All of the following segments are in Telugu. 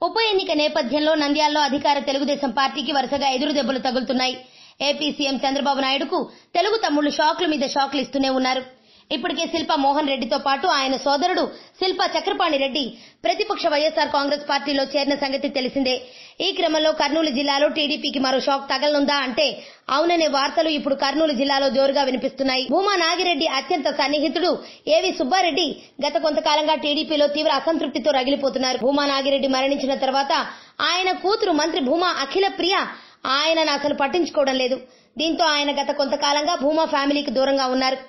ఉప ఎన్నిక నేపథ్యంలో నంద్యాలలో అధికార తెలుగుదేశం పార్టీకి వరుసగా ఎదురు దెబ్బలు తగులుతున్నాయి. ఏపీ సీఎం చంద్రబాబు నాయుడుకు తెలుగు తమ్ముళ్లు షాక్ల మీద షాక్లు ఇస్తూనే ఉన్నారు. ఇప్పటికే శిల్పా మోహన్ రెడ్డితో పాటు ఆయన సోదరుడు శిల్పా చక్రపాణి రెడ్డి ప్రతిపక్ష వైఎస్ఆర్ కాంగ్రెస్ పార్టీలో చేరిన సంగతి తెలిసిందే. ఈ క్రమంలో కర్నూలు జిల్లాలో టీడీపీకి మరో షాక్ తగలనుందా అంటే అవుననే వార్తలు ఇప్పుడు కర్నూలు జిల్లాలో జోరుగా వినిపిస్తున్నాయి. భూమా నాగిరెడ్డి అత్యంత సన్నిహితుడు ఏవి సుబ్బారెడ్డి గత కొంతకాలంగా టీడీపీలో తీవ్ర అసంతృప్తితో రగిలిపోతున్నారు. భూమా నాగిరెడ్డి మరణించిన తర్వాత ఆయన కూతురు మంత్రి భూమా అఖిల ప్రియ ఆయనను అసలు పట్టించుకోవడం లేదు. దీంతో ఆయన గత కొంతకాలంగా భూమా ఫ్యామిలీకి దూరంగా ఉన్నారు.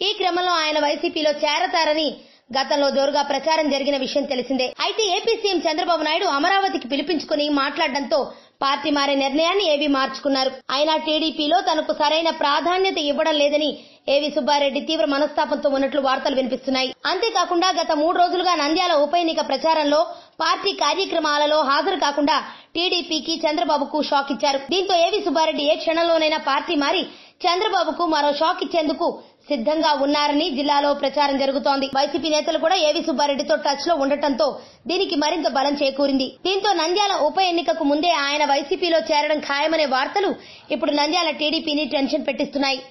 ఈ క్రమంలో ఆయన వైసీపీలో చేరతారని గతంలో జోరుగా ప్రచారం జరిగిన విషయం తెలిసిందే. అయితే ఏపీ సీఎం చంద్రబాబు నాయుడు అమరావతికి పిలిపించుకుని మాట్లాడడంతో పార్టీ మారే నిర్ణయాన్ని ఏవీ మార్చుకున్నారు. అయినా టీడీపీలో తనకు సరైన ప్రాధాన్యత ఇవ్వడం లేదని ఏవి సుబ్బారెడ్డి తీవ్ర మనస్తాపంతో ఉన్నట్లు వార్తలు వినిపిస్తున్నాయి. అంతేకాకుండా గత 3 రోజులుగా నంద్యాల ఉప ఎన్నిక ప్రచారంలో పార్టీ కార్యక్రమాలలో హాజరు కాకుండా టీడీపీకి చంద్రబాబుకు షాక్ ఇచ్చారు. దీంతో ఏవి సుబ్బారెడ్డి ఏ క్షణంలోనైనా పార్టీ మారి చంద్రబాబుకు మరో షాక్ ఇచ్చేందుకు సిద్ధంగా ఉన్నారని జిల్లాలో ప్రచారం జరుగుతోంది. వైసీపీ నేతలు కూడా ఏవి సుబ్బారెడ్డితో టచ్ లో ఉండటంతో దీనికి మరింత బలం చేకూరింది. దీంతో నంద్యాల ఉప ఎన్నికకు ముందే ఆయన వైసీపీలో చేరడం ఖాయమనే వార్తలు ఇప్పుడు నంద్యాల టీడీపీని టెన్షన్ పెట్టిస్తున్నాయి.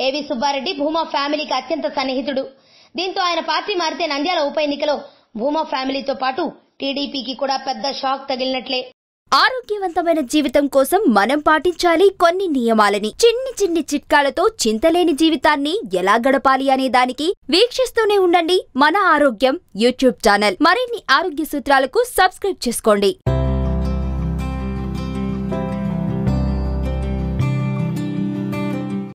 ఏవి సుబ్బారెడ్డి భూమా ఫ్యామిలీకి అత్యంత సన్నిహితుడు. దీంతో ఆయన పార్టీ మారితే నంద్యాల ఉప ఎన్నికలో భూమా ఫ్యామిలీతో పాటు టీడీపీకి కూడా పెద్ద షాక్ తగిలినట్లే. ఆరోగ్యవంతమైన జీవితం కోసం మనం పాటించాలి కొన్ని నియమాలని. చిన్ని చిన్ని చిట్కాలతో చింతలేని జీవితాన్ని ఎలా గడపాలి అనే దానికి వీక్షిస్తూనే ఉండండి మన ఆరోగ్యం యూట్యూబ్ ఛానల్. మరిన్ని ఆరోగ్య సూత్రాలకు సబ్స్క్రైబ్ చేసుకోండి.